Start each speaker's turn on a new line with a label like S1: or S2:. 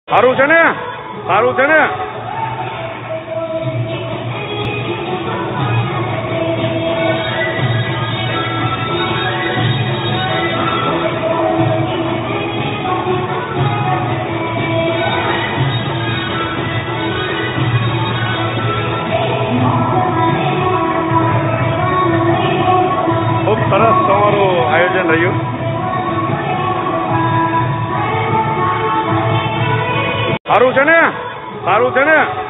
S1: સારું છે ને? સારું છે ને? ખૂબ સરસ તમારું આયોજન રહ્યું. સારું છે ને? સારું છે ને?